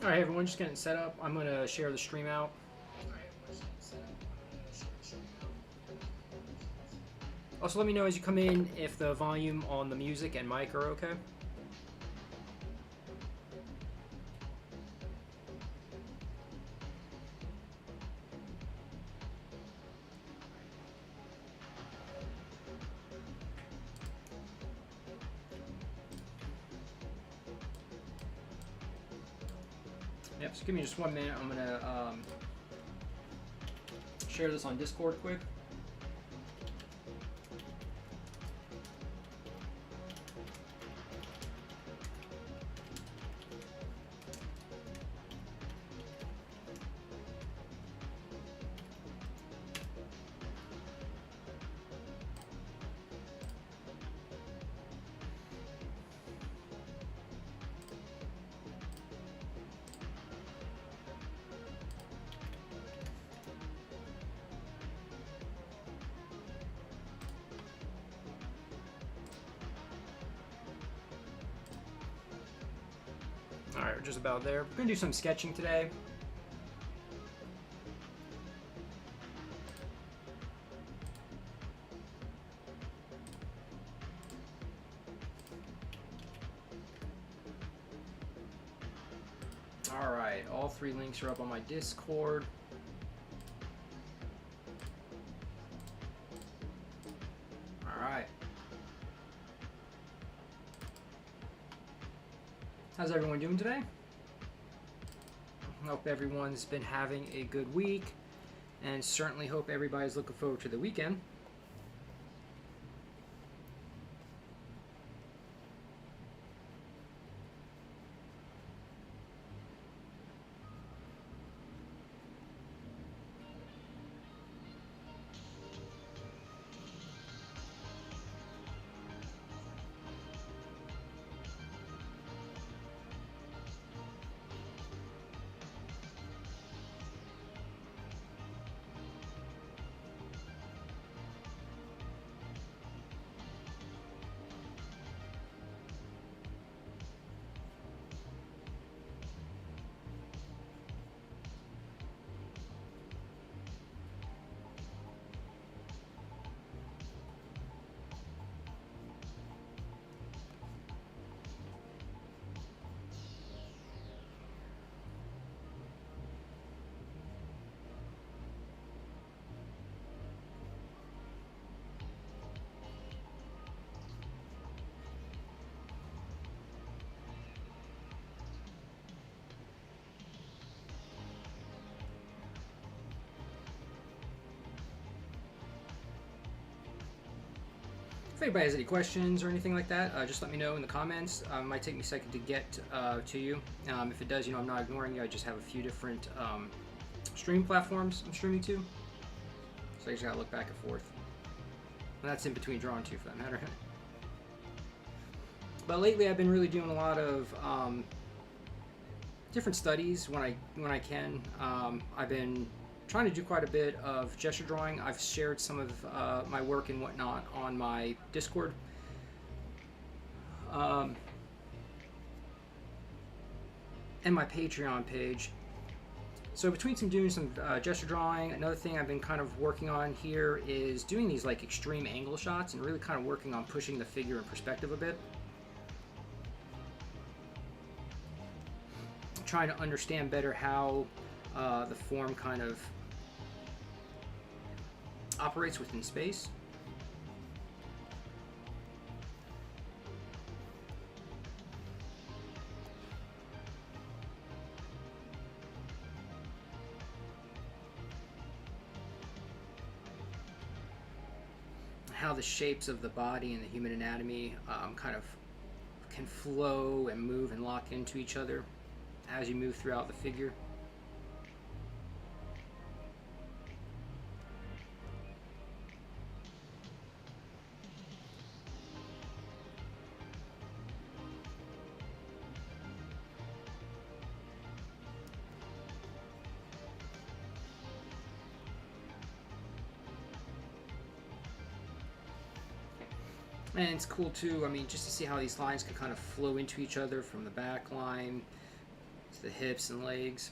Alright everyone, just getting set up. I'm going to share the stream out. Also let me know as you come in if the volume on the music and mic are okay. Yep, so give me just 1 minute. I'm going to share this on Discord quick. Alright, we're just about there. We're going to do some sketching today. Alright, all 3 links are up on my Discord. Alright. How's everyone doing today? Hope everyone's been having a good week, and certainly hope everybody's looking forward to the weekend. If anybody has any questions or anything like that, just let me know in the comments. It might take me a second to get to you. If it does, I'm not ignoring you. I just have a few different stream platforms I'm streaming to. So I just gotta look back and forth. And that's in between drawing too, for that matter. But lately I've been really doing a lot of different studies when I can. I've been trying to do quite a bit of gesture drawing. I've shared some of my work and whatnot on my Discord. And my Patreon page. So between doing some gesture drawing, another thing I've been kind of working on here is doing these like extreme angle shots and really kind of working on pushing the figure in perspective a bit. Trying to understand better how the form kind of operates within space. How the shapes of the body and the human anatomy kind of can flow and move and lock into each other as you move throughout the figure. And it's cool too, I mean, just to see how these lines can kind of flow into each other from the back line. to the hips and legs.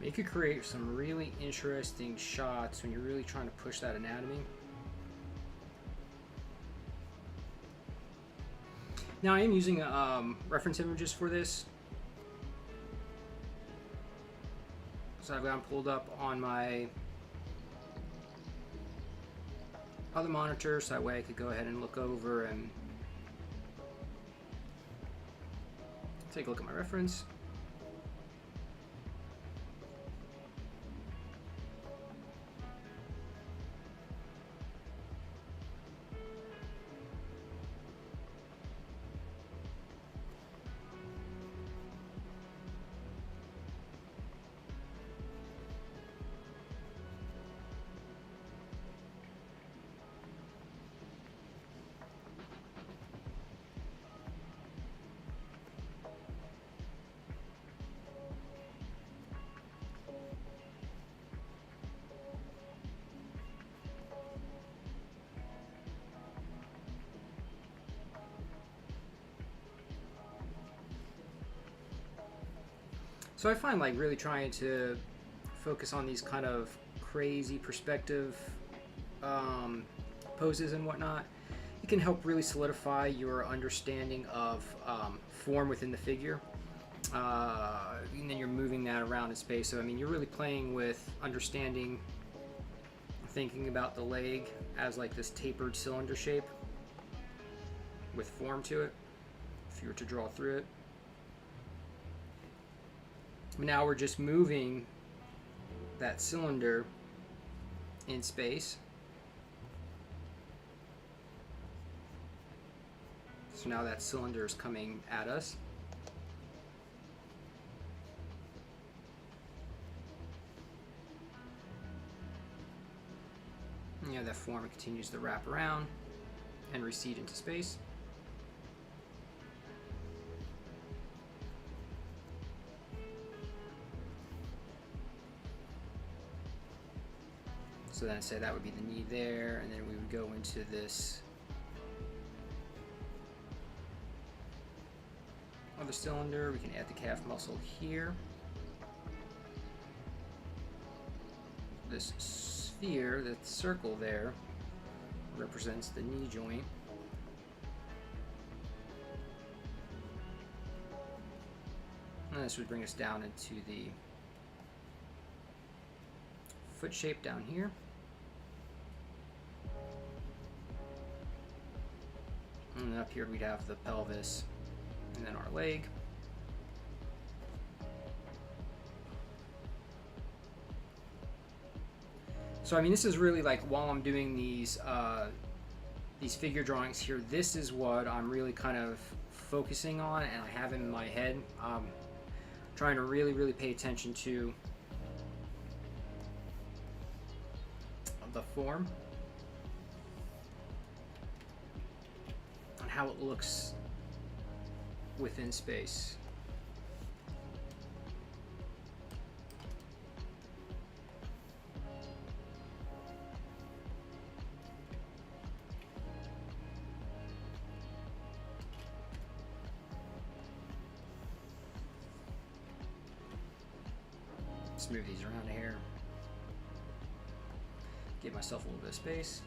You could create some really interesting shots when you're really trying to push that anatomy. Now I am using reference images for this. So I've got them pulled up on my other monitor, so that way I could go ahead and look over and take a look at my reference. So I find like really trying to focus on these kind of crazy perspective poses and whatnot, it can help really solidify your understanding of form within the figure. And then you're moving that around in space. So I mean, you're really playing with understanding, thinking about the leg as like this tapered cylinder shape with form to it, if you were to draw through it. Now we're just moving that cylinder in space. So now that cylinder is coming at us. And you know, that form continues to wrap around and recede into space. So then say that would be the knee there, and then we would go into this other cylinder. We can add the calf muscle here. This sphere, that circle there, represents the knee joint. And this would bring us down into the foot shape down here. And then up here we'd have the pelvis and then our leg. So I mean, this is really like, while I'm doing these these figure drawings here, this is what I'm really kind of focusing on, and I have in my head. Trying to really pay attention to the form and how it looks within space. Let's move these around here. Give myself a little bit of space.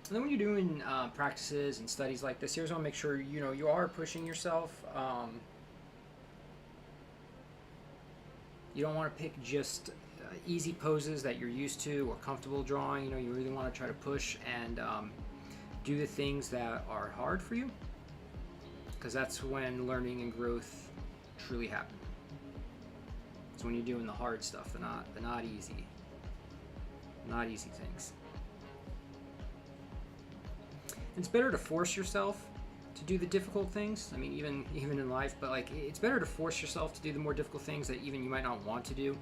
And then when you're doing practices and studies like this, you always want to make sure you are pushing yourself. You don't want to pick just easy poses that you're used to or comfortable drawing. You really want to try to push and do the things that are hard for you, because that's when learning and growth truly happen. It's when you're doing the hard stuff, the not easy things. It's better to force yourself to do the difficult things. I mean, even in life, but like it's better to force yourself to do the more difficult things that even you might not want to do.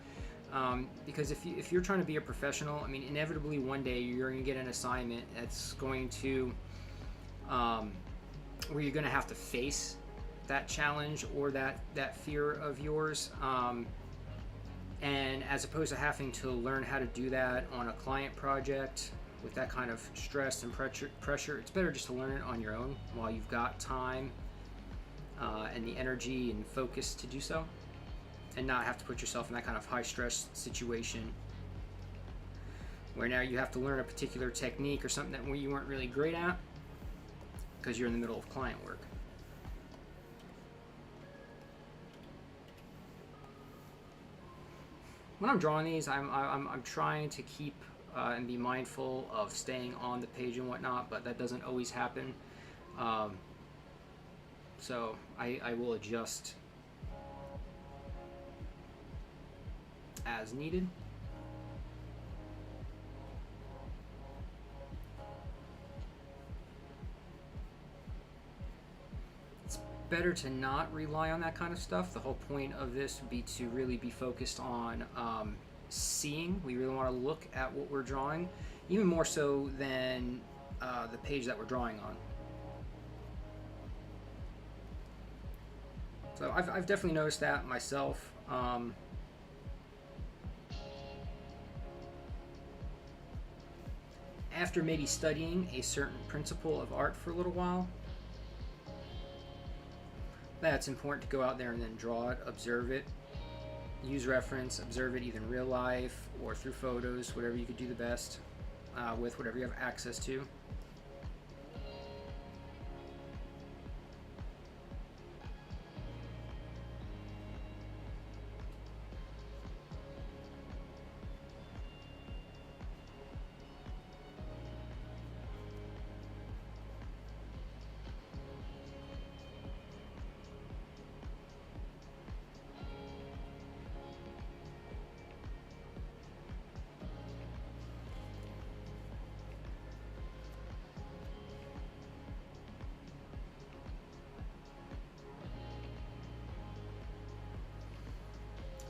Because if you're trying to be a professional, I mean, inevitably one day you're going to get an assignment that's going to, where you're going to have to face that challenge or that fear of yours. And as opposed to having to learn how to do that on a client project with that kind of stress and pressure, it's better just to learn it on your own while you've got time and the energy and focus to do so, and not have to put yourself in that kind of high stress situation where now you have to learn a particular technique or something that you weren't really great at because you're in the middle of client work. When I'm drawing these, I'm trying to keep and be mindful of staying on the page and whatnot, but that doesn't always happen. So I will adjust as needed. It's better to not rely on that kind of stuff. The whole point of this would be to really be focused on seeing. We really want to look at what we're drawing, even more so than the page that we're drawing on. So I've definitely noticed that myself. After maybe studying a certain principle of art for a little while, that's important to go out there and then draw it, observe it, use reference, observe it either in real life or through photos, whatever you could do the best with whatever you have access to.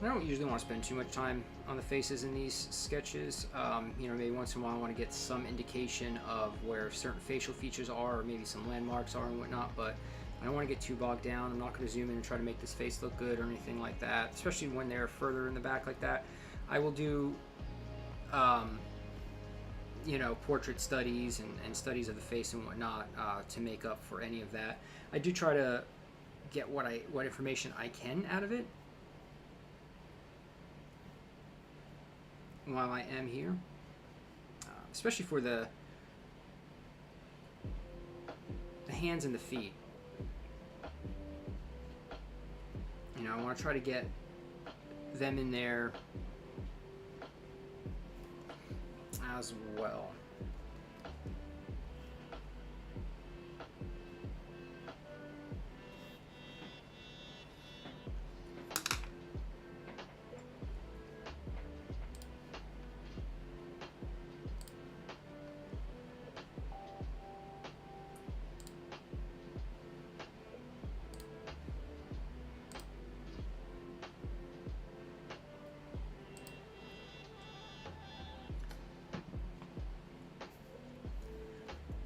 I don't usually want to spend too much time on the faces in these sketches. Maybe once in a while I want to get some indication of where certain facial features are, or maybe some landmarks are and whatnot, but I don't want to get too bogged down. I'm not going to zoom in and try to make this face look good or anything like that, especially when they're further in the back like that. I will do portrait studies and studies of the face and whatnot to make up for any of that. I do try to get what information I can out of it while I am here, especially for the hands and the feet. I want to try to get them in there as well.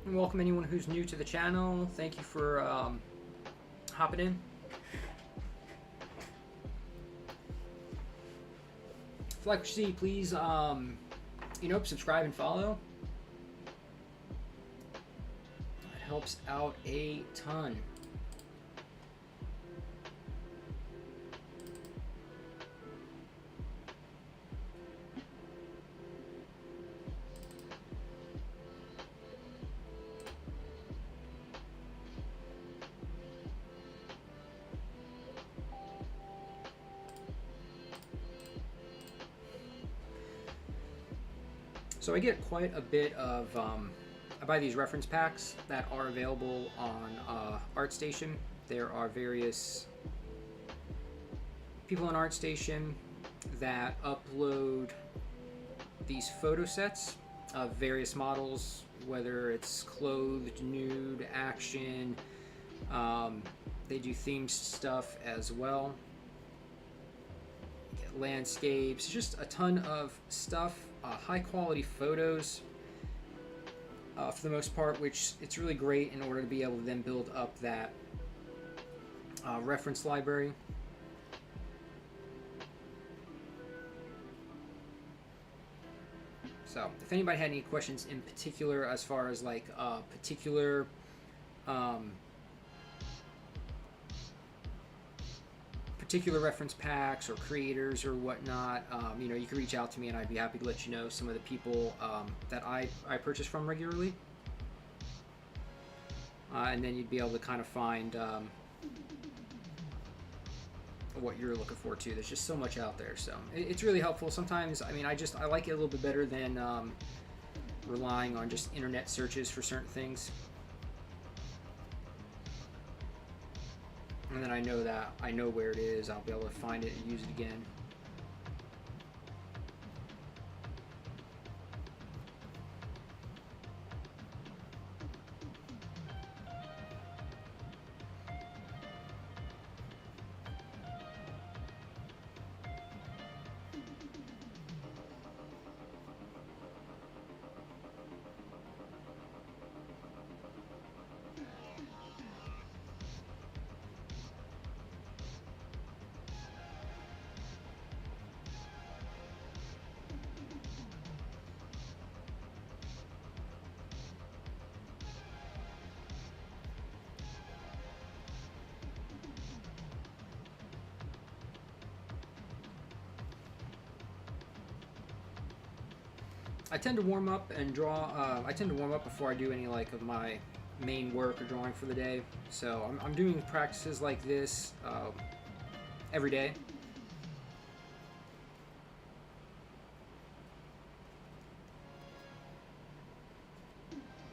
and welcome anyone who's new to the channel. Thank you for hopping in. If you like what you see, please, subscribe and follow. It helps out a ton. So I get quite a bit of, I buy these reference packs that are available on ArtStation. There are various people on ArtStation that upload these photo sets of various models, whether it's clothed, nude, action. They do themed stuff as well. Landscapes, just a ton of stuff. High quality photos for the most part, which it's really great in order to be able to then build up that reference library. So if anybody had any questions in particular as far as like particular reference packs or creators or whatnot, you can reach out to me and I'd be happy to let you know some of the people that I purchase from regularly. And then you'd be able to kind of find what you're looking for too. There's just so much out there, so it's really helpful. Sometimes, I like it a little bit better than relying on just internet searches for certain things. And then I know where it is, I'll be able to find it and use it again. I tend to warm up and draw. I tend to warm up before I do any of my main work or drawing for the day. So I'm doing practices like this every day.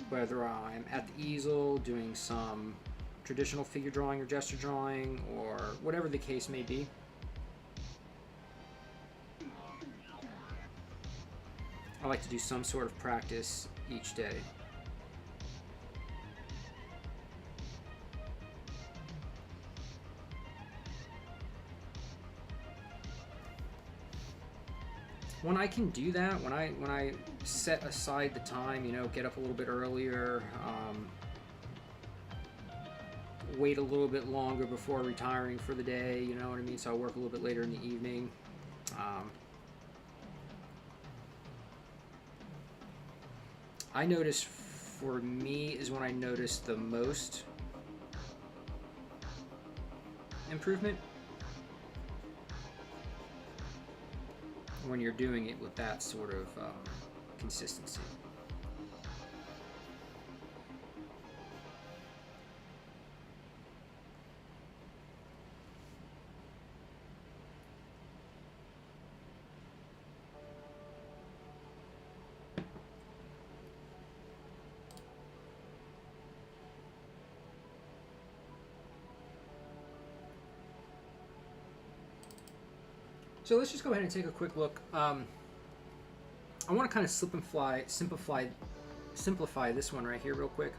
Whether I'm at the easel doing some traditional figure drawing or gesture drawing or whatever the case may be. I like to do some sort of practice each day. When I can do that, when I set aside the time, get up a little bit earlier, wait a little bit longer before retiring for the day, you know what I mean? So I work a little bit later in the evening. I notice for me is when I notice the most improvement. When you're doing it with that sort of consistency. So let's just go ahead and take a quick look. I want to kind of simplify this one right here real quick.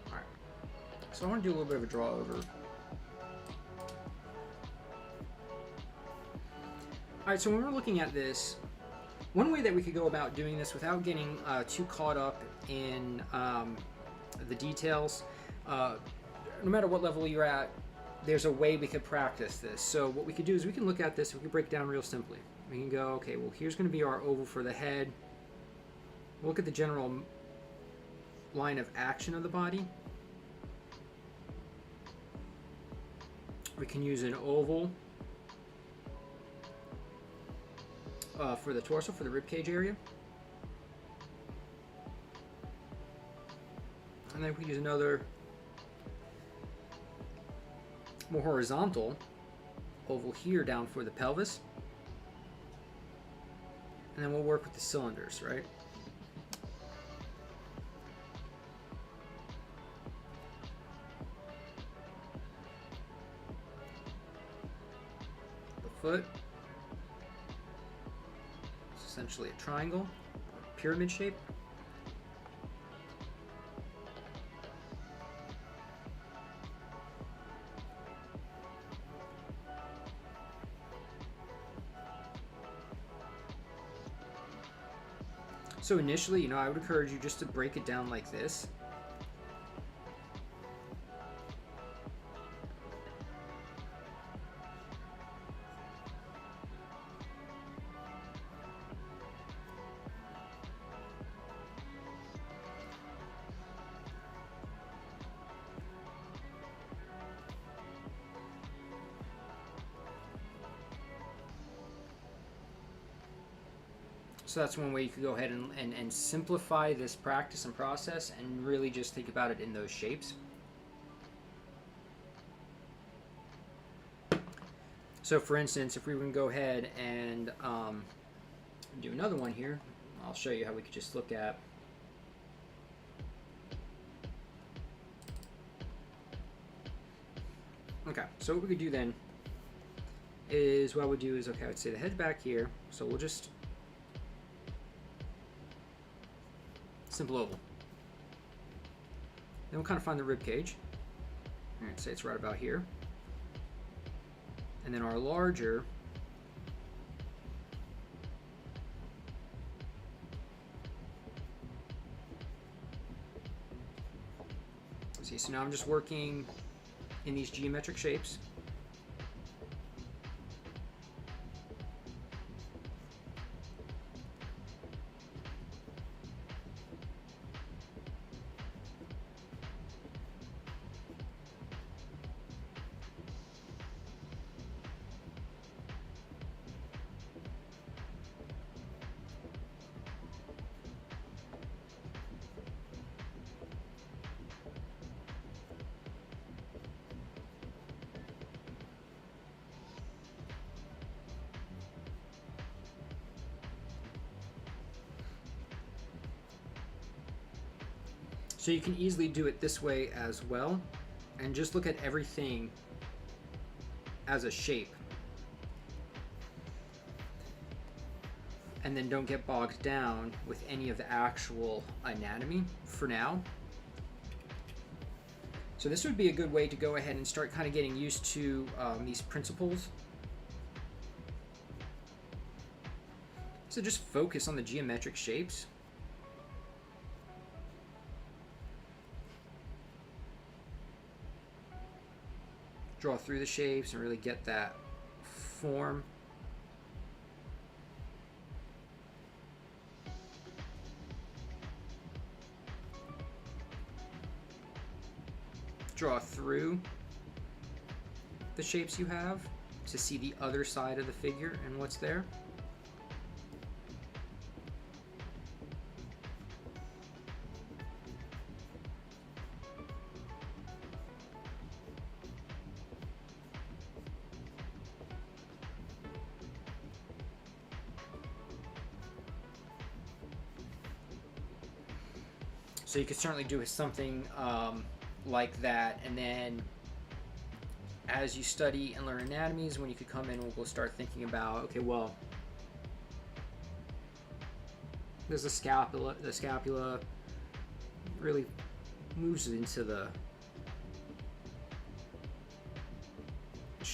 All right. So I want to do a little bit of a draw over. Alright, so when we're looking at this, one way that we could go about doing this without getting too caught up in the details, no matter what level you're at, there's a way we could practice this. So what we could do is we can look at this, we can break it down real simply. We can go, okay, well here's going to be our oval for the head. We'll look at the general line of action of the body. We can use an oval for the torso, for the rib cage area. And then we use another more horizontal oval here down for the pelvis. And then we'll work with the cylinders, right? The foot. It's essentially a triangle, pyramid shape. So initially, I would encourage you just to break it down like this. So that's one way you could go ahead and simplify this practice and process and really just think about it in those shapes. So for instance, if we can go ahead and do another one here, I'll show you how we could just look at okay, so what we could do then is what I would do is, okay, I would say the head's back here, so we'll just simple oval. Then we'll kind of find the rib cage. All right, say it's right about here. And then our larger see, so now I'm just working in these geometric shapes. So you can easily do it this way as well, and just look at everything as a shape. And then don't get bogged down with any of the actual anatomy for now. So this would be a good way to go ahead and start kind of getting used to these principles. So just focus on the geometric shapes. Draw through the shapes and really get that form. Draw through the shapes you have to see the other side of the figure and what's there. So you could certainly do something like that, and then as you study and learn anatomies, when you could come in, we'll start thinking about, okay, well, there's the scapula really moves into the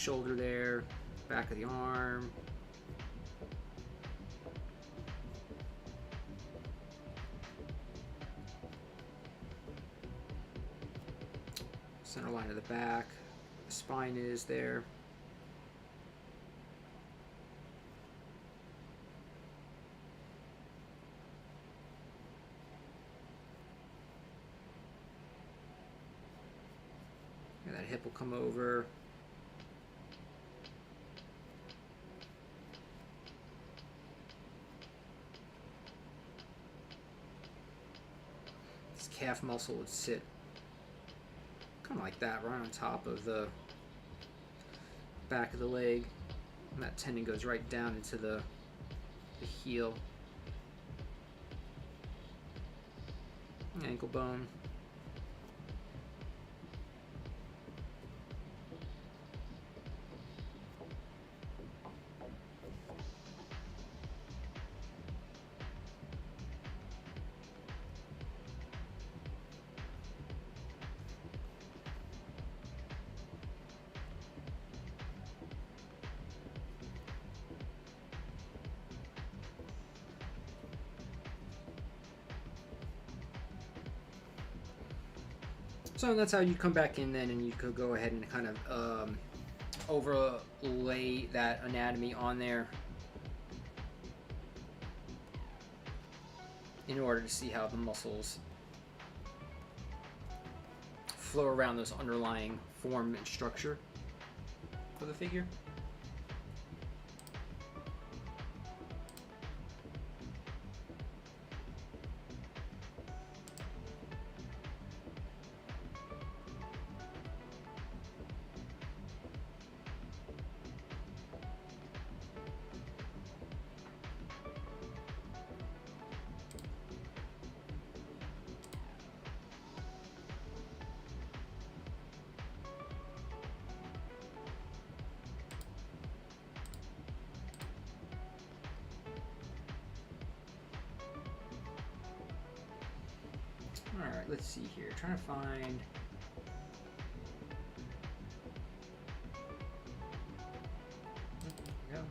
shoulder there, back of the arm. Center line of the back. The spine is there. And that hip will come over. This calf muscle would sit kind of like that, right on top of the back of the leg. And that tendon goes right down into the heel. Ankle bone. So that's how you come back in then, and you could go ahead and kind of overlay that anatomy on there in order to see how the muscles flow around those underlying form and structure of the figure. Alright, let's see here. Trying to find... There we go.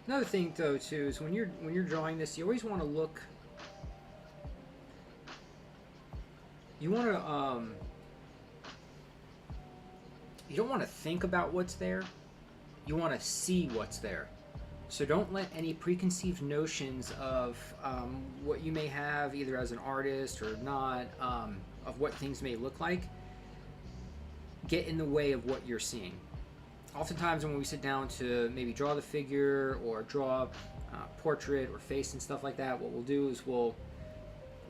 Another thing, though, too, is when you're drawing this, you always want to look. You want to you don't want to think about what's there. You want to see what's there. So don't let any preconceived notions of what you may have, either as an artist or not, of what things may look like, get in the way of what you're seeing. oftentimes when we sit down to maybe draw the figure or draw portrait or face and stuff like that, what we'll do is we'll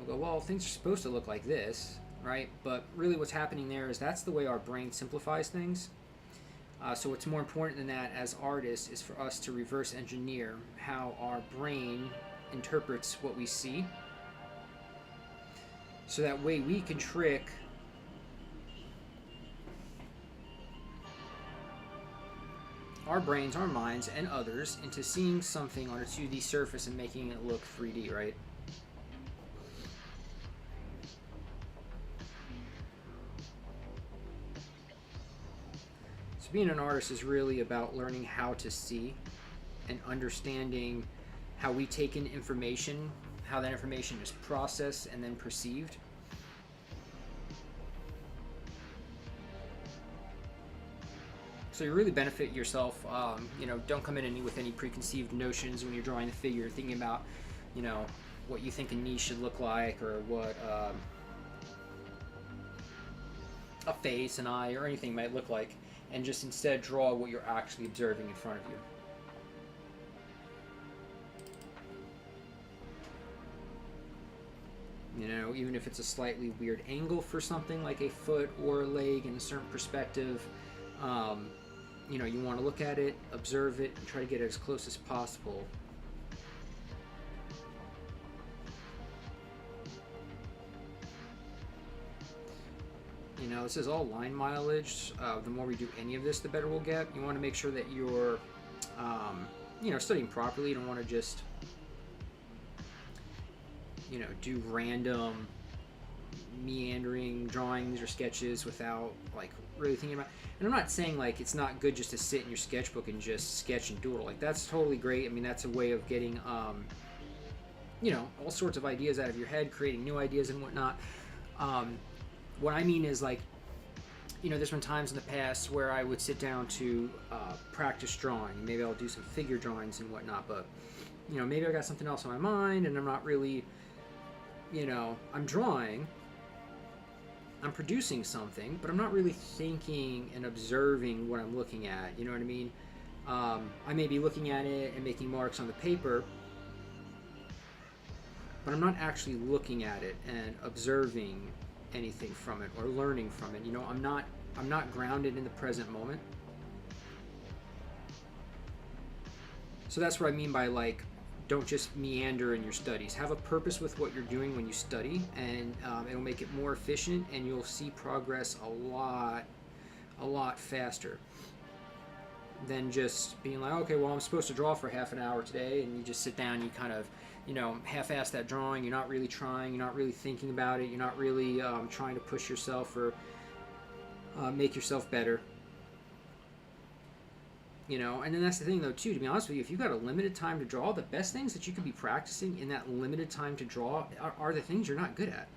go, well, things are supposed to look like this, right? But really what's happening there is that's the way our brain simplifies things. So what's more important than that as artists is for us to reverse engineer how our brain interprets what we see, so that way we can trick our brains, our minds, and others into seeing something on a 2D surface and making it look 3D, right? So being an artist is really about learning how to see and understanding how we take in information, how that information is processed and then perceived. So you really benefit yourself. Don't come in with any preconceived notions when you're drawing the figure, thinking about, what you think a knee should look like, or what a face, an eye, or anything might look like, and just instead draw what you're actually observing in front of you. Even if it's a slightly weird angle for something like a foot or a leg in a certain perspective, you want to look at it, observe it, and try to get it as close as possible. This is all line mileage. The more we do any of this, the better we'll get. You want to make sure that you're, studying properly. You don't want to just, do random meandering drawings or sketches without really thinking about. And I'm not saying it's not good just to sit in your sketchbook and just sketch and doodle. That's totally great. I mean, that's a way of getting all sorts of ideas out of your head, creating new ideas and whatnot. What I mean is there's been times in the past where I would sit down to practice drawing. Maybe I'll do some figure drawings and whatnot, but maybe I got something else on my mind and I'm not really, I'm drawing, I'm producing something, but I'm not really thinking and observing what I'm looking at. You know what I mean? I may be looking at it and making marks on the paper, but I'm not actually looking at it and observing anything from it or learning from it. I'm not grounded in the present moment. So that's what I mean by don't just meander in your studies. Have a purpose with what you're doing when you study, and it'll make it more efficient, and you'll see progress a lot faster than just being okay, well, I'm supposed to draw for half an hour today, and you just sit down, you kind of half-ass that drawing. You're not really trying, you're not really thinking about it, you're not really trying to push yourself or make yourself better. And then that's the thing, though, too, to be honest with you, if you've got a limited time to draw, the best things that you could be practicing in that limited time to draw are the things you're not good at.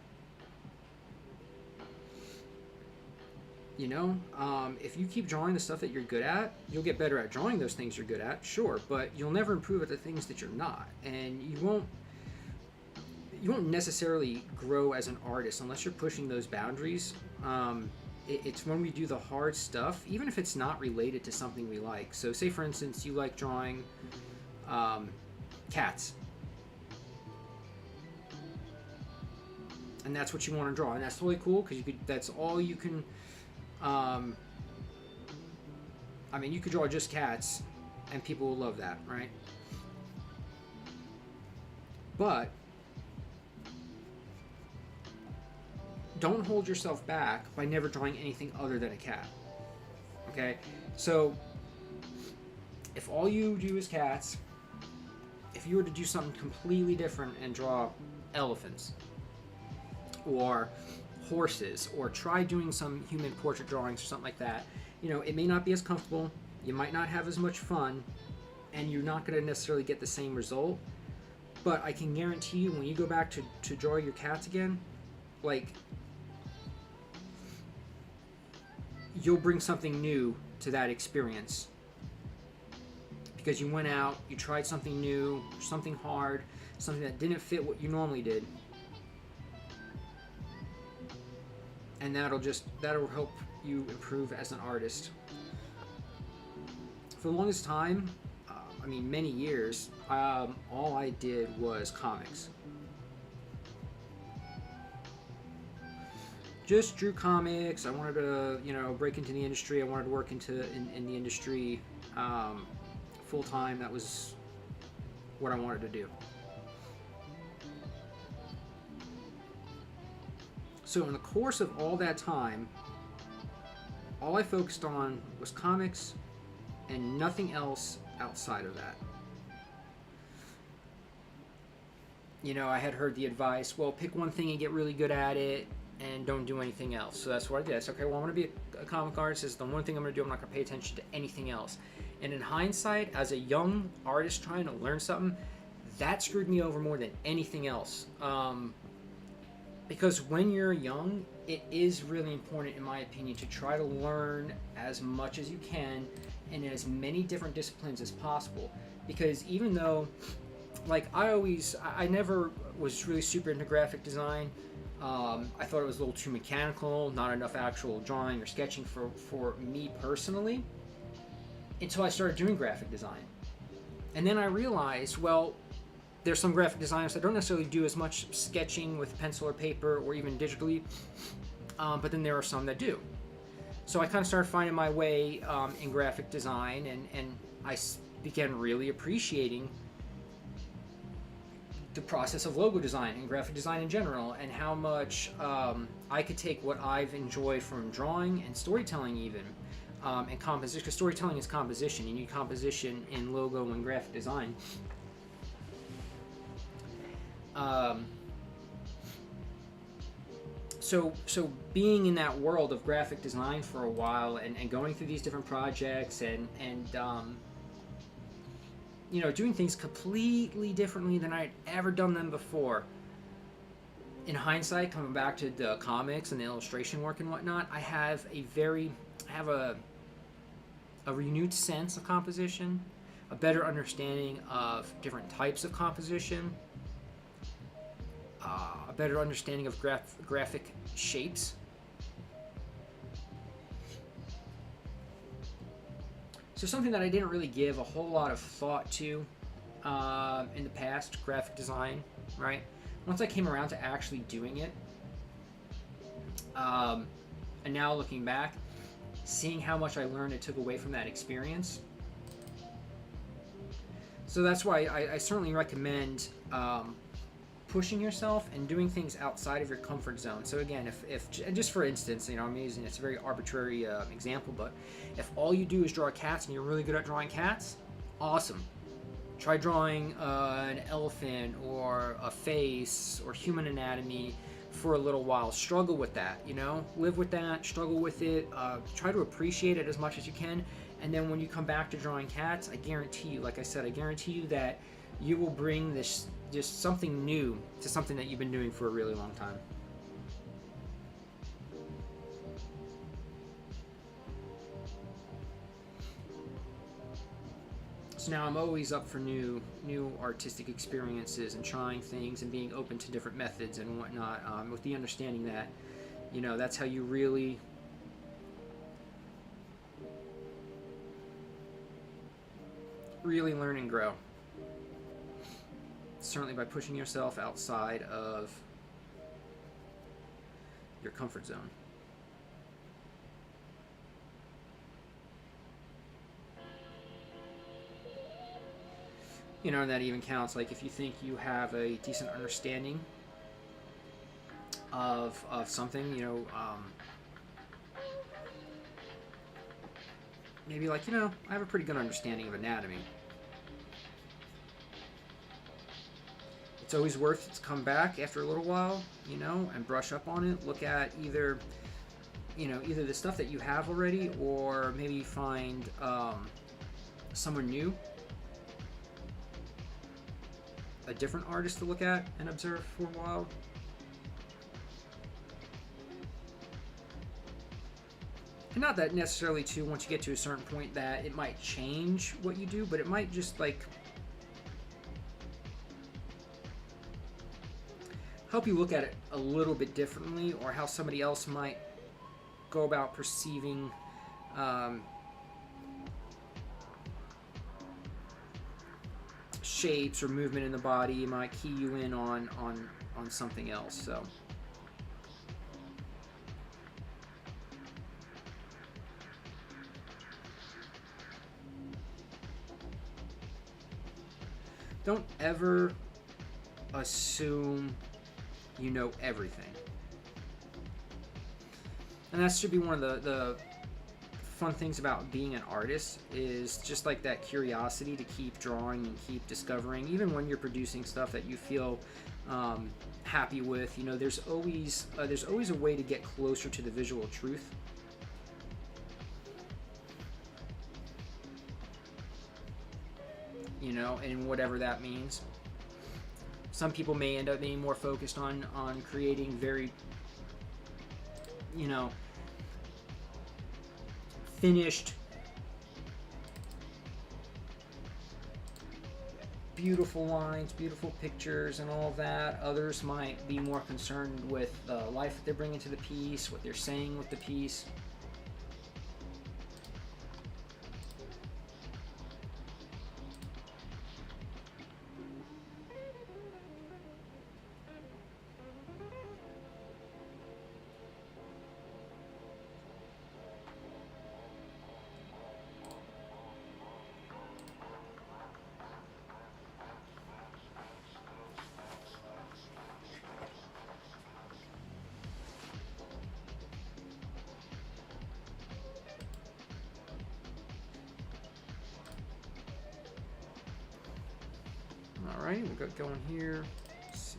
If you keep drawing the stuff that you're good at, you'll get better at drawing those things you're good at, sure, but you'll never improve at the things that you're not, and you won't necessarily grow as an artist unless you're pushing those boundaries. It's when we do the hard stuff, even if it's not related to something we like. So say, for instance, you like drawing cats. And that's what you want to draw. And that's totally cool, because that's all you can... you could draw just cats, and people will love that, right? But don't hold yourself back by never drawing anything other than a cat. Okay? So, if all you do is cats, if you were to do something completely different and draw elephants, or horses, or try doing some human portrait drawings or something like that, it may not be as comfortable, you might not have as much fun, and you're not going to necessarily get the same result, but I can guarantee you when you go back to draw your cats again, you'll bring something new to that experience, because you went out, you tried something new, something hard, something that didn't fit what you normally did, and that'll help you improve as an artist. For the longest time, I mean, many years, all I did was comics. Just drew comics. I wanted to, break into the industry. I wanted to work in the industry full time. That was what I wanted to do. So in the course of all that time, all I focused on was comics and nothing else outside of that. I had heard the advice, well, pick one thing and get really good at it and don't do anything else. So that's what I did. I said, okay, well, I'm going to be a comic artist. This is the one thing I'm going to do. I'm not going to pay attention to anything else. And in hindsight, as a young artist trying to learn something, that screwed me over more than anything else. Because when you're young, it is really important, in my opinion, to try to learn as much as you can and in as many different disciplines as possible. Because even though, I never was really super into graphic design. I thought it was a little too mechanical, not enough actual drawing or sketching for me personally, until I started doing graphic design. And then I realized, well, there's some graphic designers that don't necessarily do as much sketching with pencil or paper or even digitally, but then there are some that do. So I kind of started finding my way in graphic design, and I began really appreciating the process of logo design and graphic design in general, and how much I could take what I've enjoyed from drawing and storytelling even, and composition, because storytelling is composition. You need composition in logo and graphic design. So being in that world of graphic design for a while and going through these different projects and doing things completely differently than I'd ever done them before. In hindsight, coming back to the comics and the illustration work and whatnot, I have a renewed sense of composition, a better understanding of different types of composition, a better understanding of graphic shapes. So something that I didn't really give a whole lot of thought to in the past, graphic design, right? Once I came around to actually doing it, and now looking back, seeing how much I learned and took away from that experience. So that's why I certainly recommend pushing yourself and doing things outside of your comfort zone. So again, if just for instance, I'm using, it's a very arbitrary example, but if all you do is draw cats and you're really good at drawing cats, awesome. Try drawing an elephant or a face or human anatomy for a little while. Struggle with that, live with that, struggle with it, try to appreciate it as much as you can. And then when you come back to drawing cats, I guarantee you, like I said, I guarantee you that you will bring this just something new to something that you've been doing for a really long time. So now I'm always up for new artistic experiences and trying things and being open to different methods and whatnot, with the understanding that, that's how you really learn and grow. Certainly by pushing yourself outside of your comfort zone. And that even counts, like if you think you have a decent understanding of something, maybe like, I have a pretty good understanding of anatomy. It's always worth it to come back after a little while, and brush up on it. Look at either the stuff that you have already, or maybe find someone new, a different artist to look at and observe for a while. And not that necessarily too, once you get to a certain point, that it might change what you do, but it might just help you look at it a little bit differently, or how somebody else might go about perceiving shapes or movement in the body. It might key you in on something else. So. Don't ever assume you know everything. And that should be one of the fun things about being an artist, is just like that curiosity to keep drawing and keep discovering, even when you're producing stuff that you feel happy with. You know, there's always a way to get closer to the visual truth. You know, and whatever that means. Some people may end up being more focused on creating very, you know, finished, beautiful lines, beautiful pictures, and all that. Others might be more concerned with the life that they're bringing to the piece, what they're saying with the piece. Alright, we got going here. Let's see.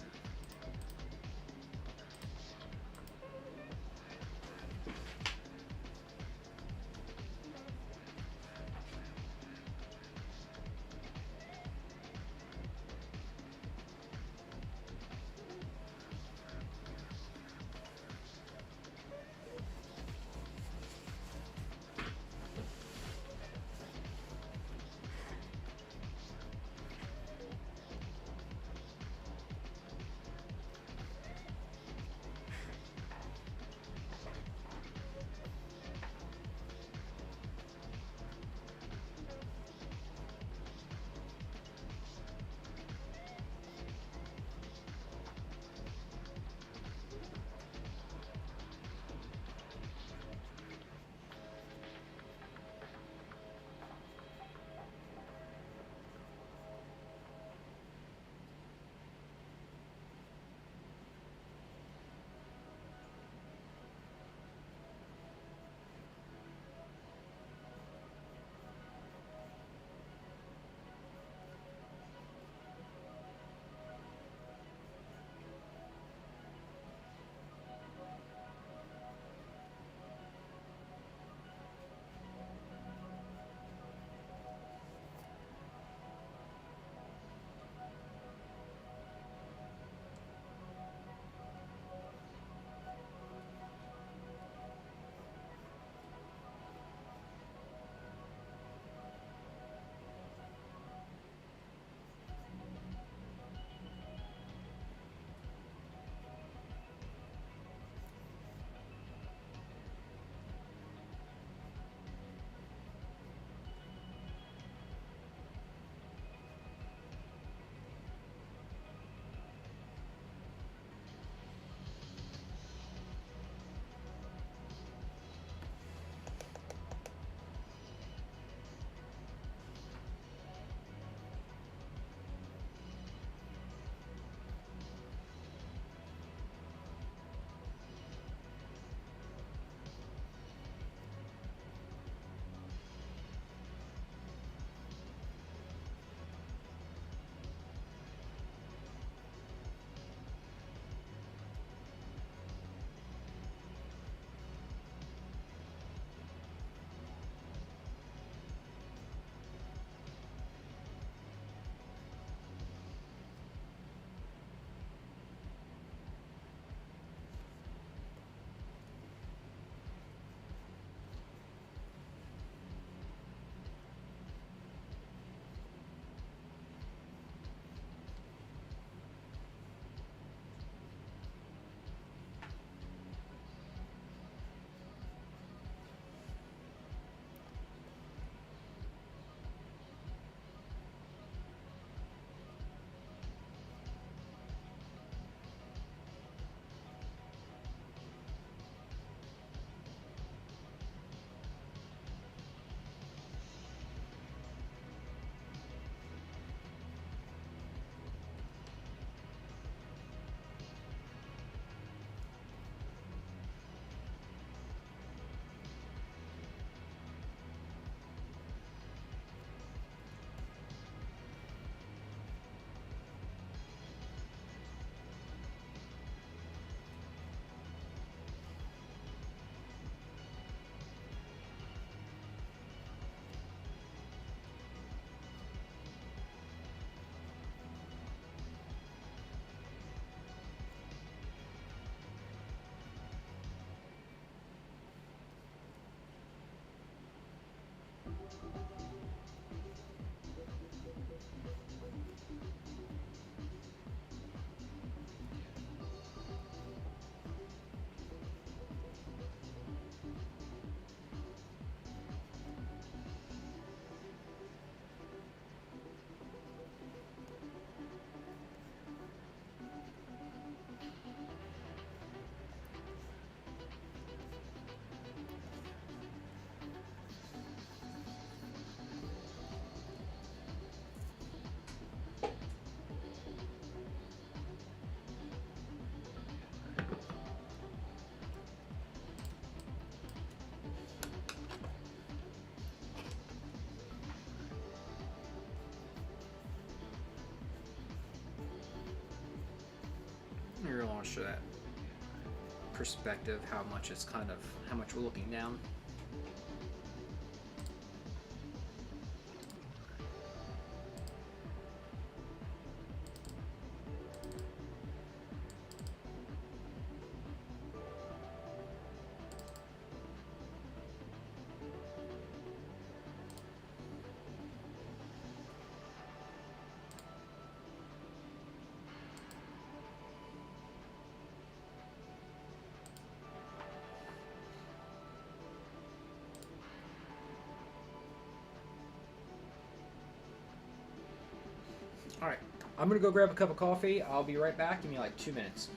I really want to show that perspective, how much it's kind of, how much we're looking down. All right, I'm gonna go grab a cup of coffee. I'll be right back. Give me like 2 minutes.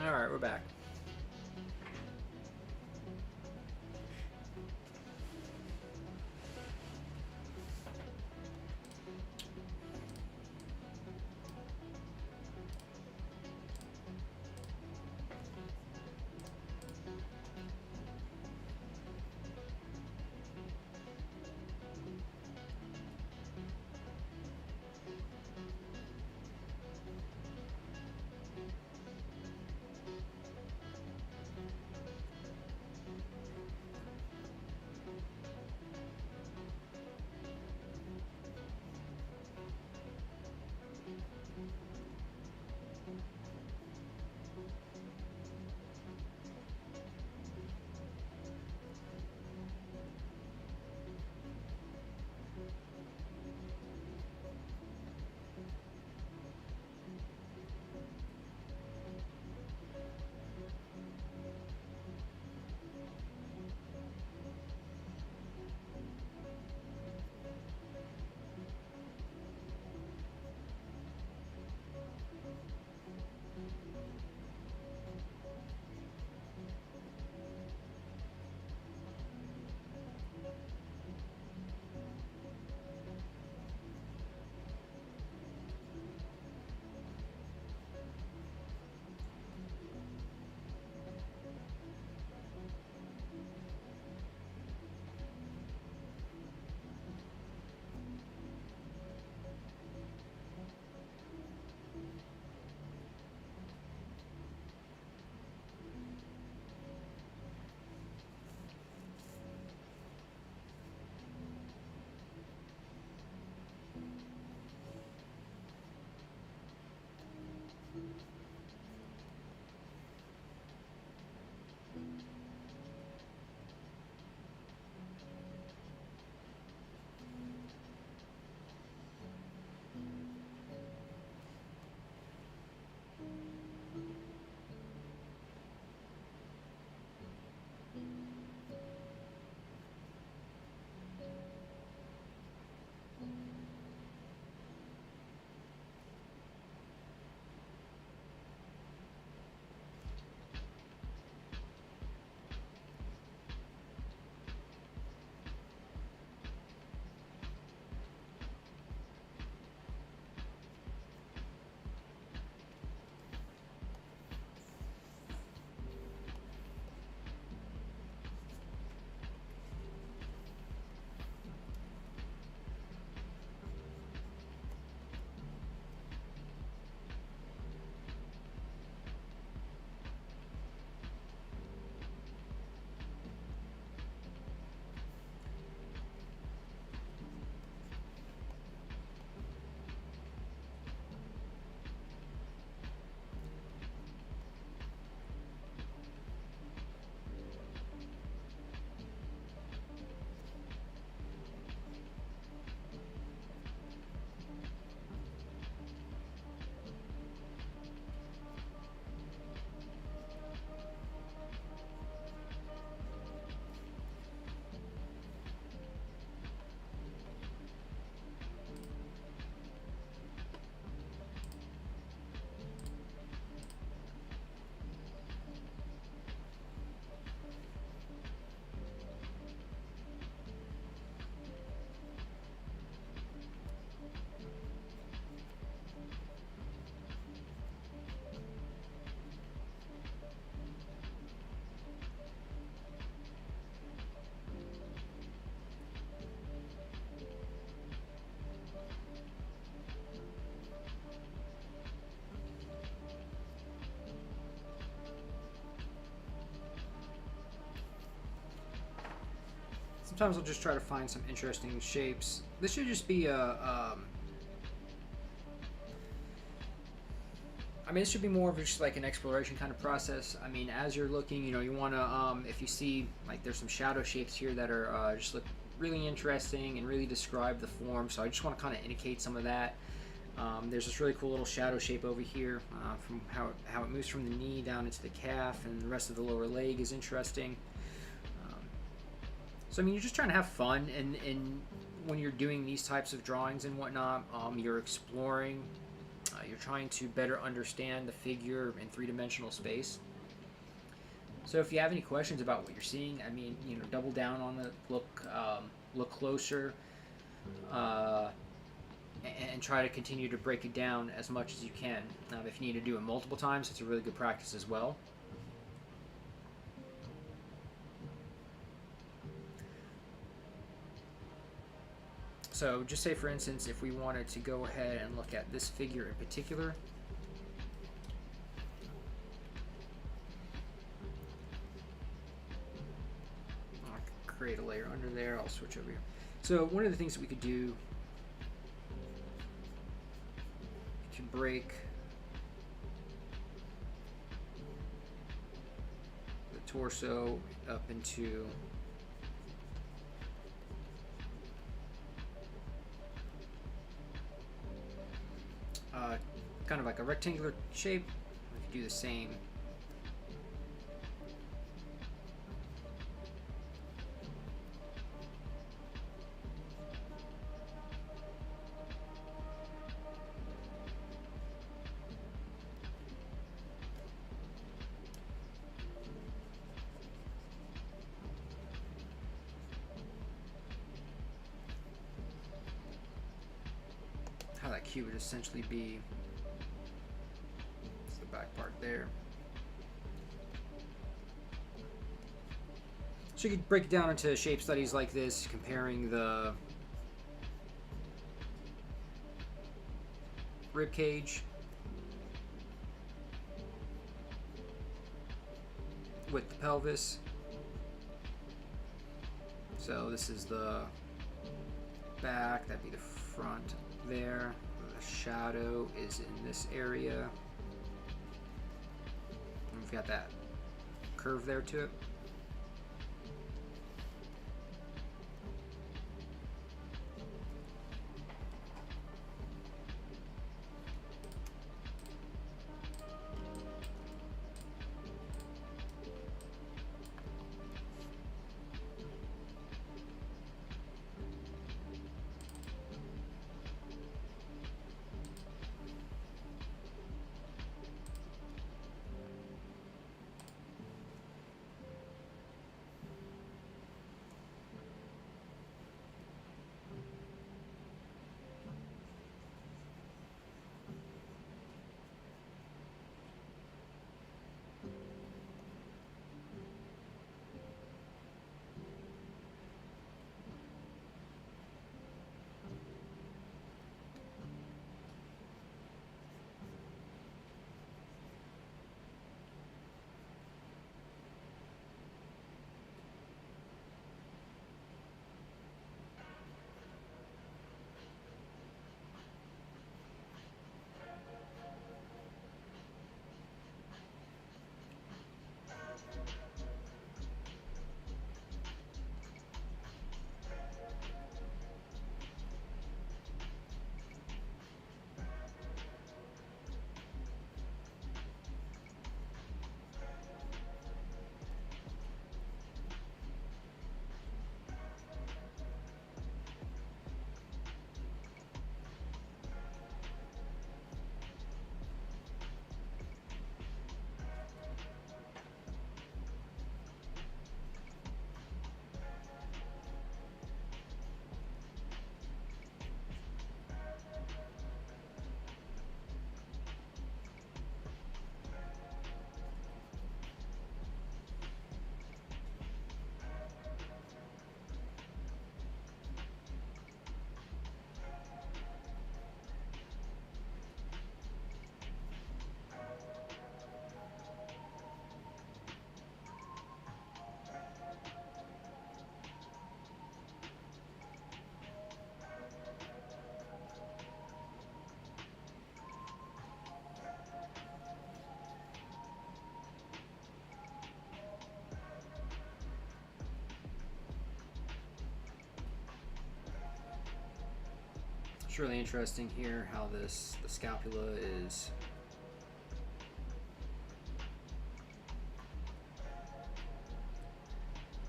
All right, we're back. sometimes I'll just try to find some interesting shapes. This should just be I mean, it should be more of just like an exploration kind of process. I mean, as you're looking, you know, you want to, if you see, like, there's some shadow shapes here that are just look really interesting and really describe the form. So I just want to kind of indicate some of that. There's this really cool little shadow shape over here from how it moves from the knee down into the calf, and the rest of the lower leg is interesting. So I mean, you're just trying to have fun, and when you're doing these types of drawings and whatnot, you're exploring. You're trying to better understand the figure in three-dimensional space. So if you have any questions about what you're seeing, I mean, you know, double down on it, look closer, and try to continue to break it down as much as you can. If you need to do it multiple times, it's a really good practice as well. So just say, for instance, if we wanted to go ahead and look at this figure in particular. I'll create a layer under there. I'll switch over here. So one of the things that we could do, we could break the torso up into kind of like a rectangular shape. We could do the same. How that cube would essentially be. It's the back part there. So you could break it down into shape studies like this, comparing the rib cage with the pelvis. So this is the back, that'd be the front there. The shadow is in this area. And we've got that curve there to it. It's really interesting here how the scapula is.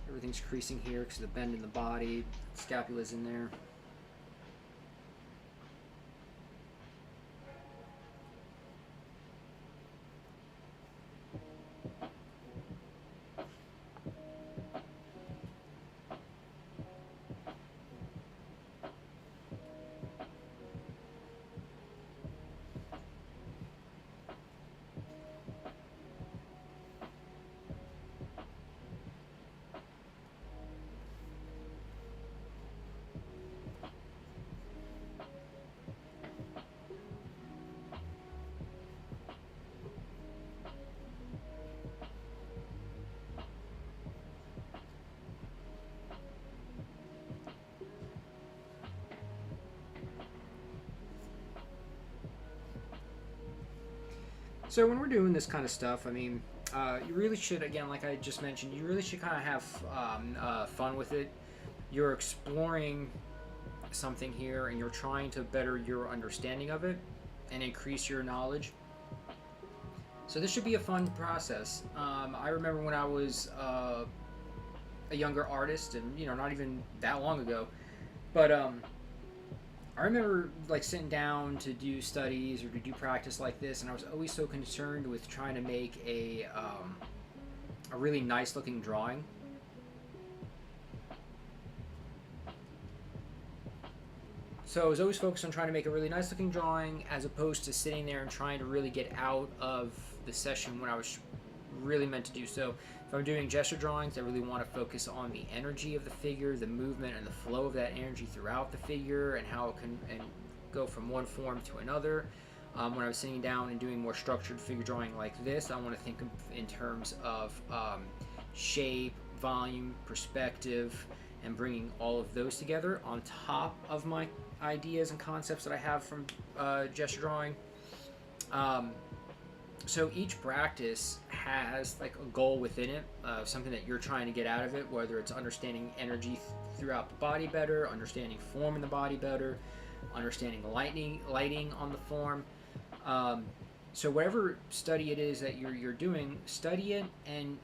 Everything's creasing here because of the bend in the body. Scapula's in there. So when we're doing this kind of stuff, I mean, you really should, again, like I just mentioned, you really should kind of have fun with it. You're exploring something here, and you're trying to better your understanding of it and increase your knowledge. So this should be a fun process. I remember when I was a younger artist, and not even that long ago, but I remember like sitting down to do studies or to do practice like this, and I was always so concerned with trying to make a really nice looking drawing. So I was always focused on trying to make a really nice looking drawing, as opposed to sitting there and trying to really get out of the session when I was really meant to do so. If I'm doing gesture drawings, I really want to focus on the energy of the figure, the movement and the flow of that energy throughout the figure, and how it can go from one form to another. When I was sitting down and doing more structured figure drawing like this, I want to think of in terms of shape, volume, perspective, and bringing all of those together on top of my ideas and concepts that I have from gesture drawing. So each practice has like a goal within it, something that you're trying to get out of it, whether it's understanding energy throughout the body better, understanding form in the body better, understanding lighting on the form. So whatever study it is that you're doing, study it and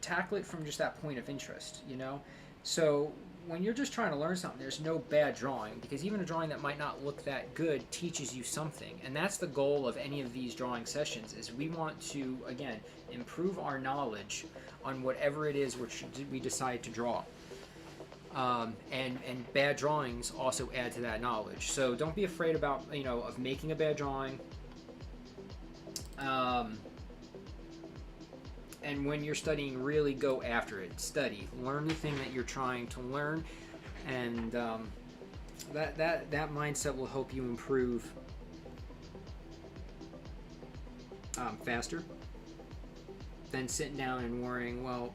tackle it from just that point of interest, So when you're just trying to learn something, there's no bad drawing, because even a drawing that might not look that good teaches you something. And that's the goal of any of these drawing sessions, is we want to, again, improve our knowledge on whatever it is which we decide to draw. And bad drawings also add to that knowledge. So don't be afraid about, of making a bad drawing. And when you're studying, really go after it. Study. Learn the thing that you're trying to learn, and that mindset will help you improve faster than sitting down and worrying, well,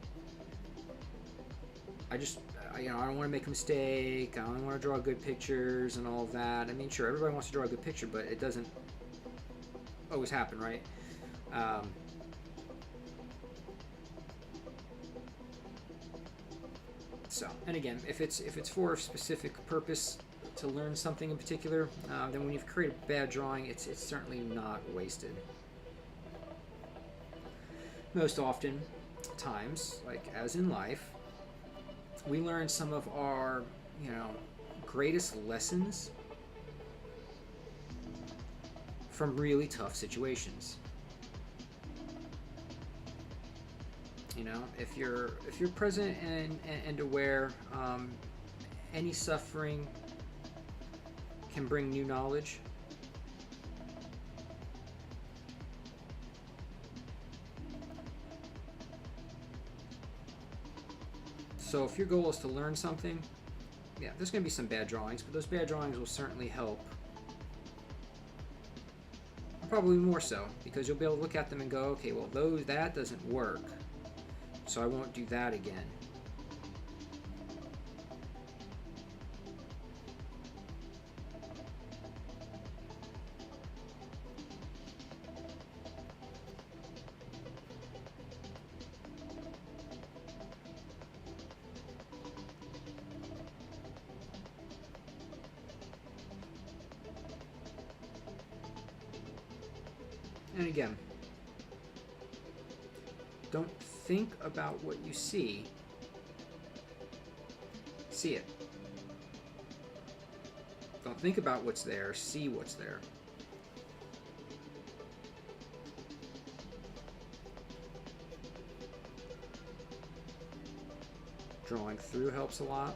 I don't want to make a mistake, I only want to draw good pictures and all of that. I mean, sure, everybody wants to draw a good picture, but it doesn't always happen, right? So, and again, if it's for a specific purpose to learn something in particular, then when you've created a bad drawing, it's certainly not wasted. Most often times, like as in life, we learn some of our, greatest lessons from really tough situations. If you're present and aware, any suffering can bring new knowledge. So if your goal is to learn something, yeah, there's going to be some bad drawings, but those bad drawings will certainly help. Probably more so, because you'll be able to look at them and go, okay, well, that doesn't work, so I won't do that again. And again, don't think about what you see. See it. Don't think about what's there. See what's there. Drawing through helps a lot.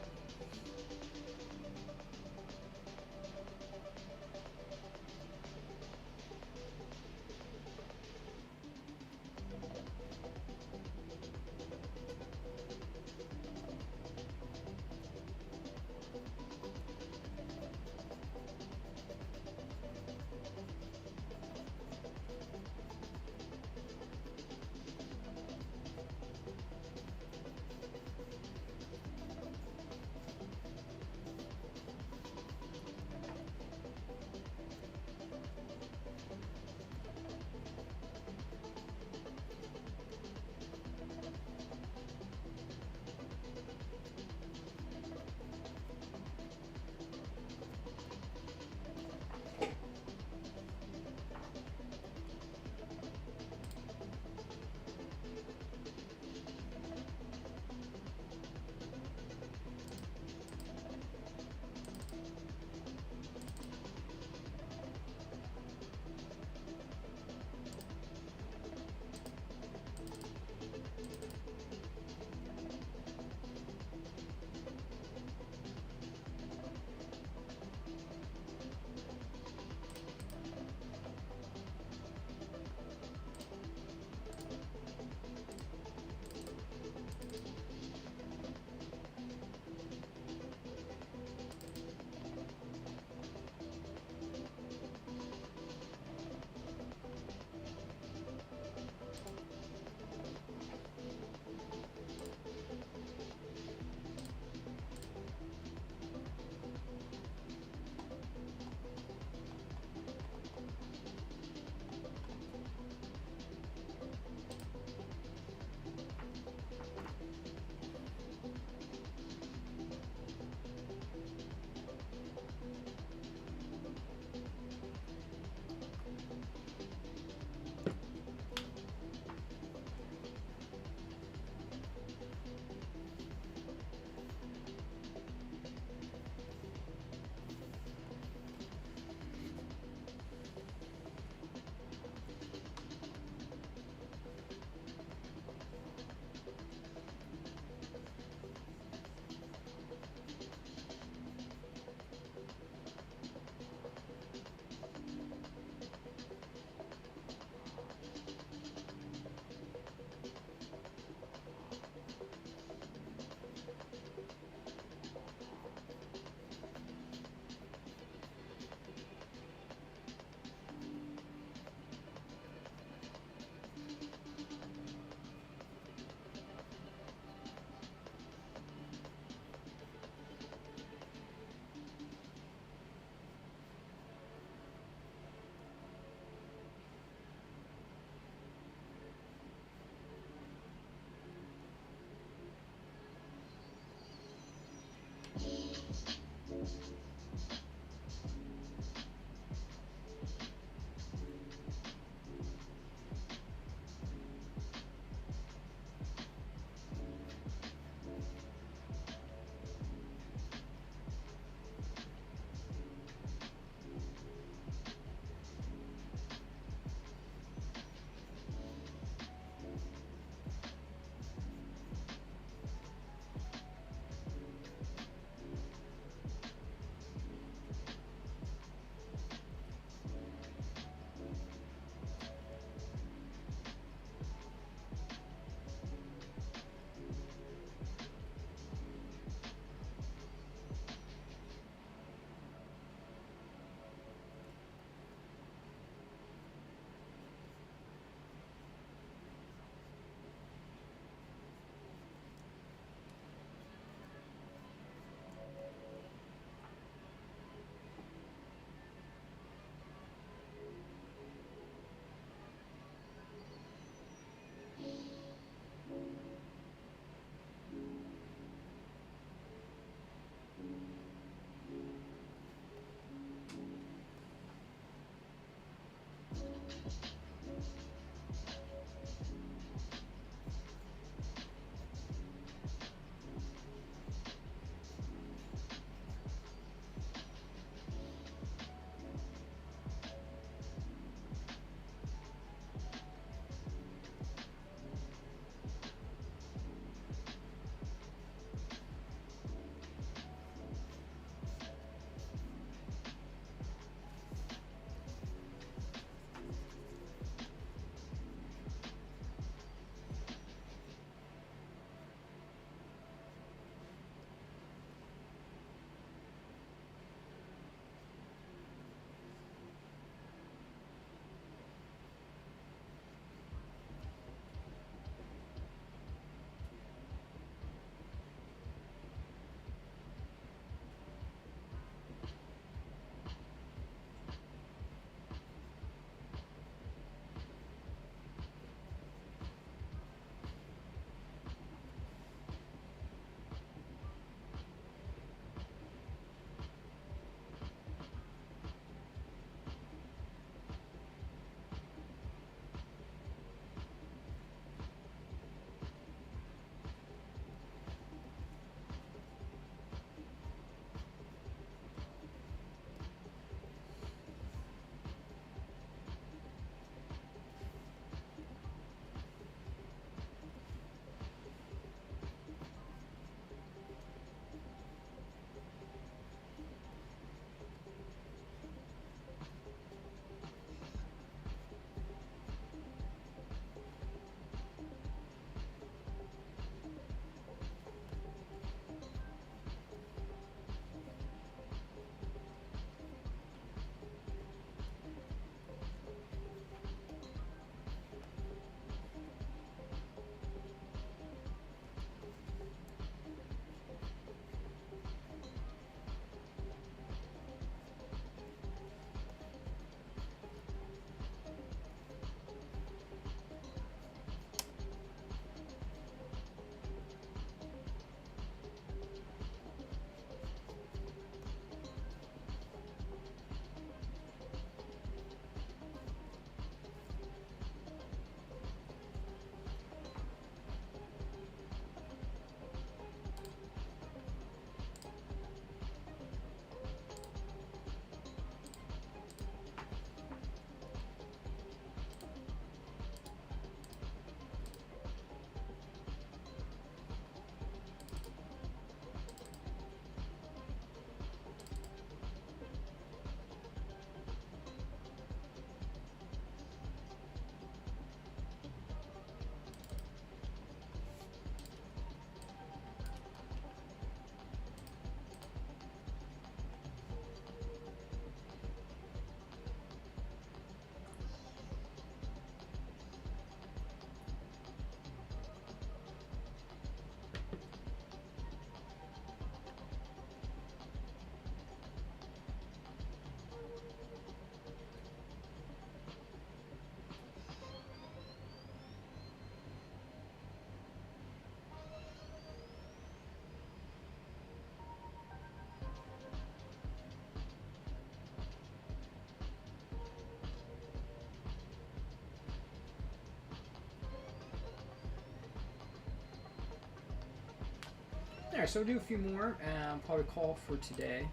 Alright, so we'll do a few more and probably call for today.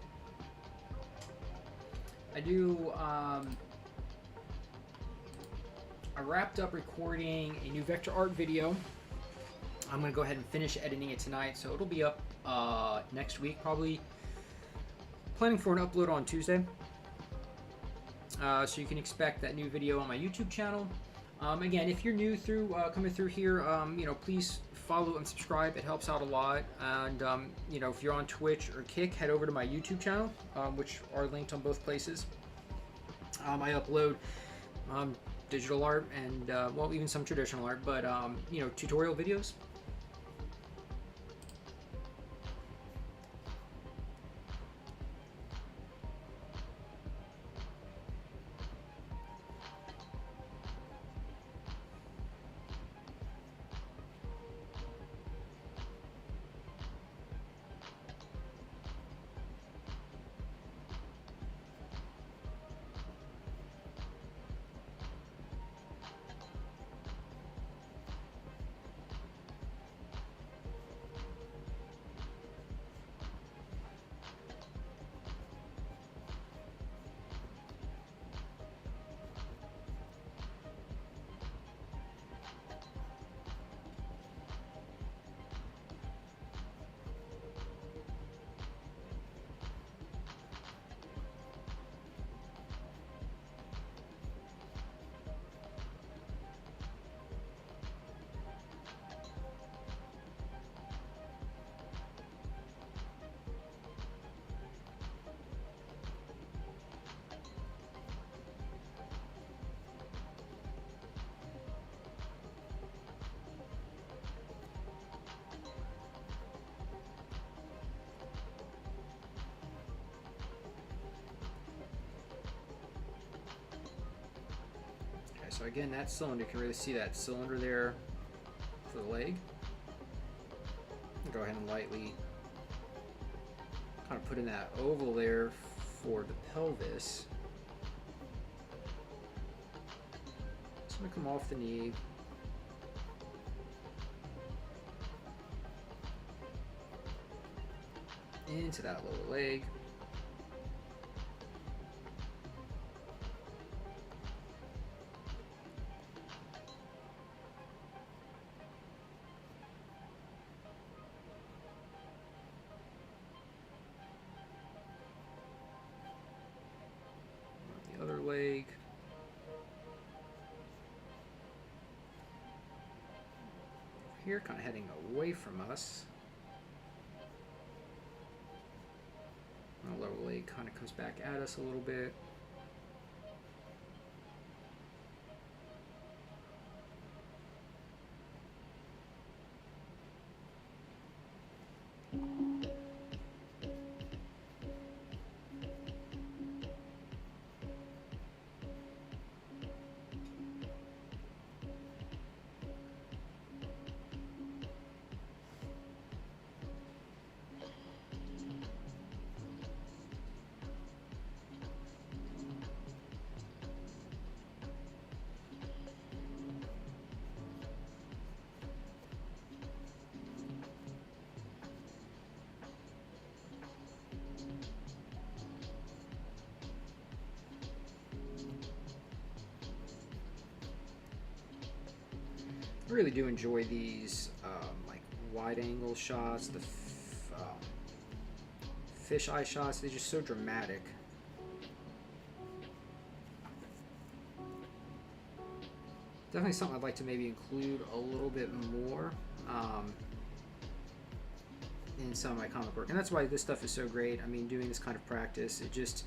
I wrapped up recording a new vector art video. I'm going to go ahead and finish editing it tonight, so it'll be up next week, probably planning for an upload on Tuesday. So you can expect that new video on my YouTube channel. Again, if you're new through coming through here, you know, please follow and subscribe. It helps out a lot. And you know, if you're on Twitch or Kick, head over to my YouTube channel, which are linked on both places. I upload digital art and well, even some traditional art, but you know, tutorial videos. So again, that cylinder, you can really see that cylinder there for the leg. Go ahead and lightly kind of put in that oval there for the pelvis. It's going to come off the knee. Into that lower leg. Other leg. Here, kind of heading away from us. The lower leg kind of comes back at us a little bit. I really do enjoy these like wide angle shots, the fisheye shots. They're just so dramatic. Definitely something I'd like to maybe include a little bit more in some of my comic work, and that's why this stuff is so great. I mean, doing this kind of practice, it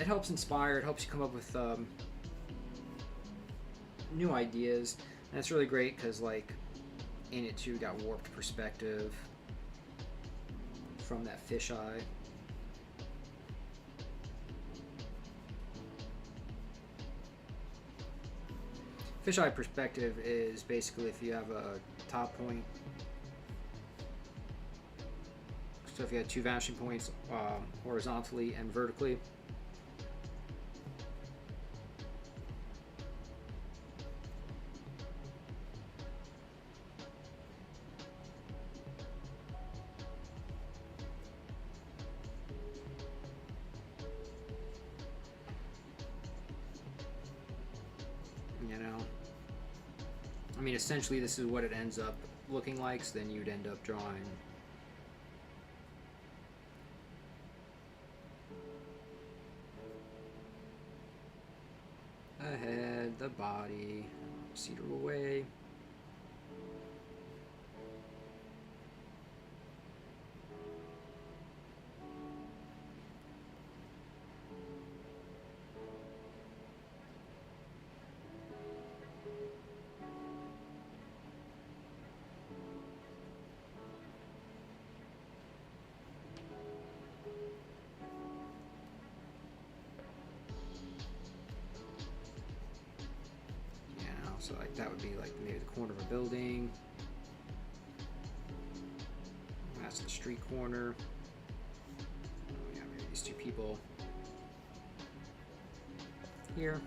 helps inspire. It helps you come up with new ideas. And that's really great because, like, in it too, got warped perspective from that fisheye. Fisheye perspective is basically if you have a top point. So if you had two vanishing points horizontally and vertically. I mean, essentially this is what it ends up looking like, so then you'd end up drawing the head, the body, cedar away. So like that would be like maybe the corner of a building. That's the street corner. Oh, yeah, maybe these two people here.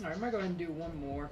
All right, I might go ahead and do one more.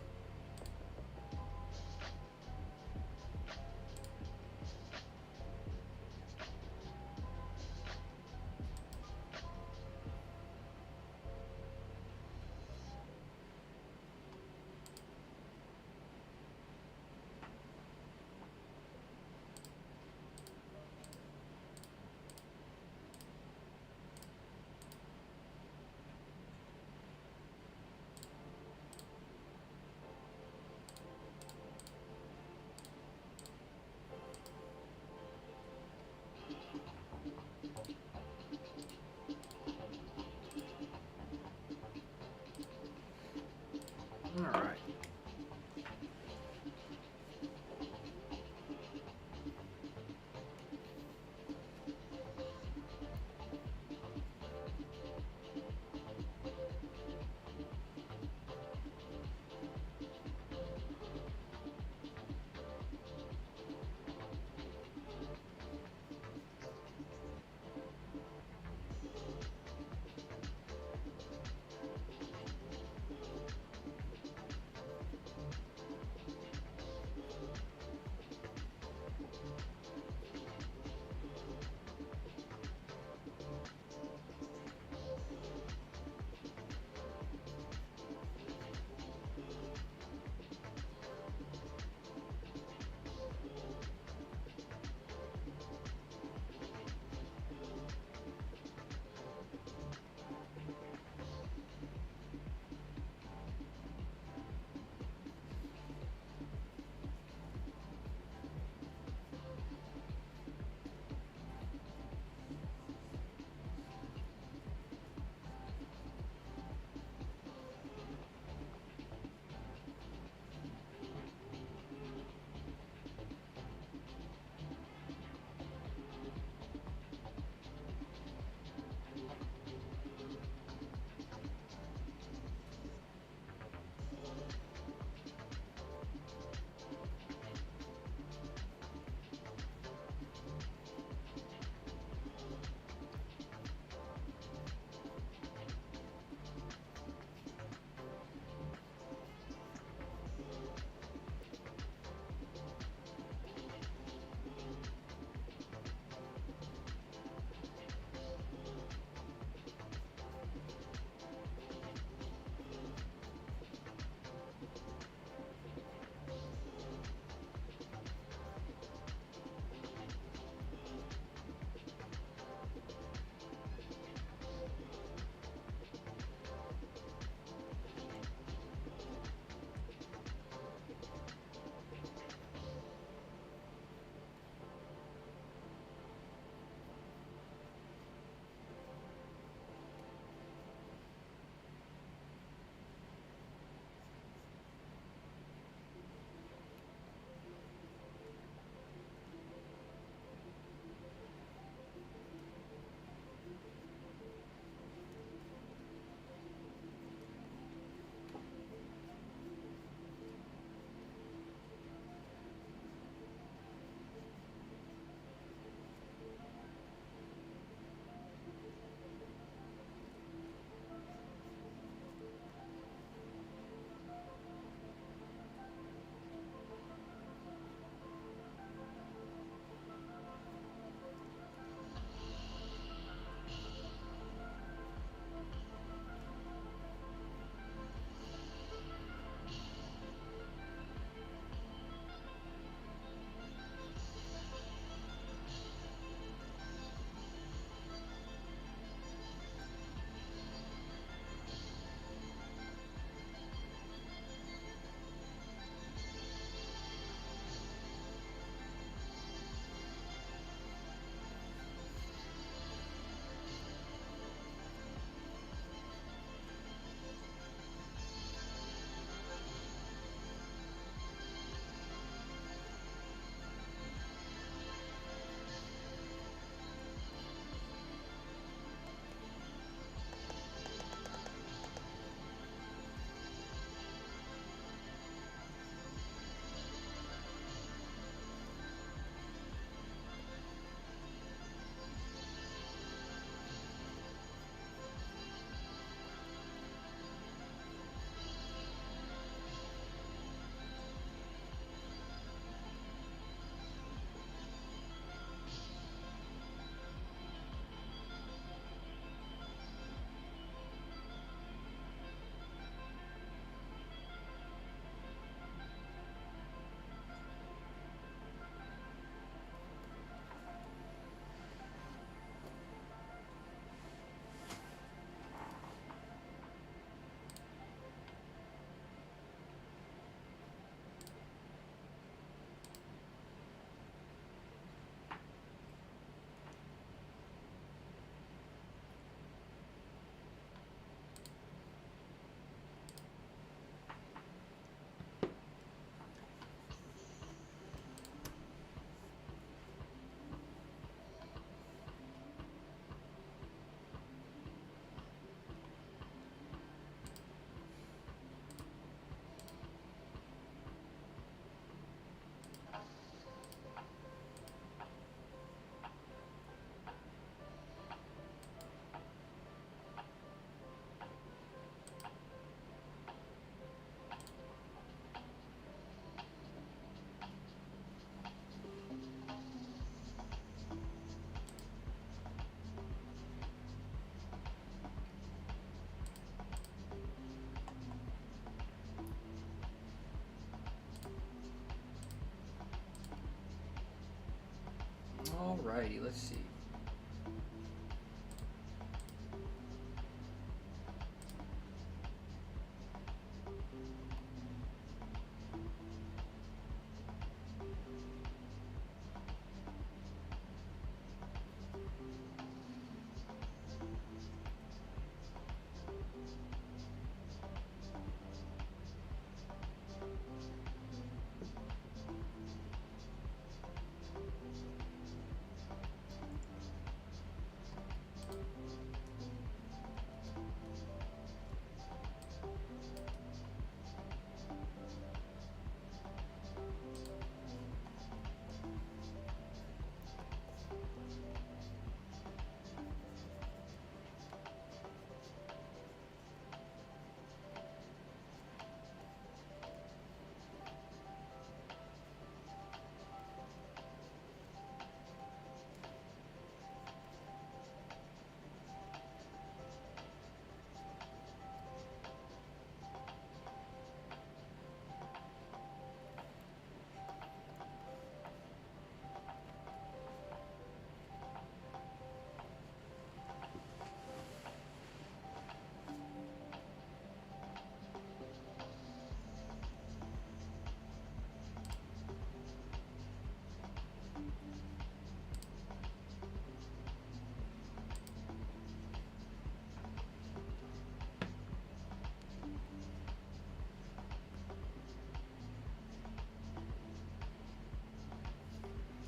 Alrighty, let's see.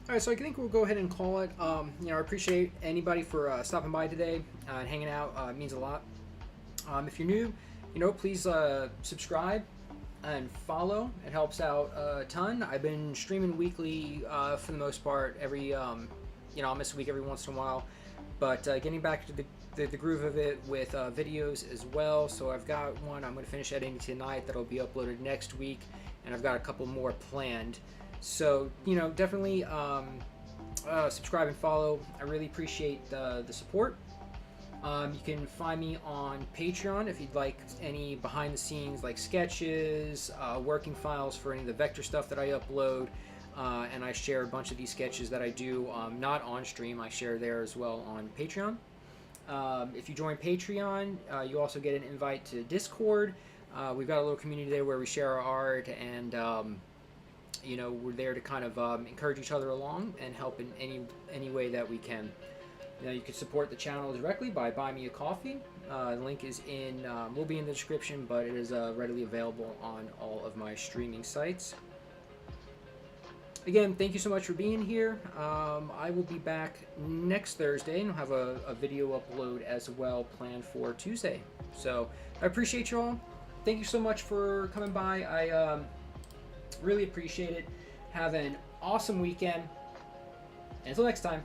All right, so I think we'll go ahead and call it. You know, I appreciate anybody for stopping by today and hanging out. It means a lot. If you're new, you know, please subscribe and follow. It helps out a ton. I've been streaming weekly for the most part. You know, I'll miss a week every once in a while, but getting back to the groove of it with videos as well. So I've got one I'm going to finish editing tonight that'll be uploaded next week, and I've got a couple more planned. So, you know, definitely subscribe and follow. I really appreciate the support. You can find me on Patreon if you'd like any behind the scenes like sketches, working files for any of the vector stuff that I upload, and I share a bunch of these sketches that I do not on stream. I share there as well on Patreon. If you join Patreon, you also get an invite to Discord. We've got a little community there where we share our art, and you know, we're there to kind of encourage each other along and help in any way that we can. You know, you can support the channel directly by buying me a coffee. The link is will be in the description, but it is readily available on all of my streaming sites. Again, thank you so much for being here. I will be back next Thursday and have a video upload as well planned for Tuesday. So I appreciate you all. Thank you so much for coming by. I really appreciate it. Have an awesome weekend. Until next time.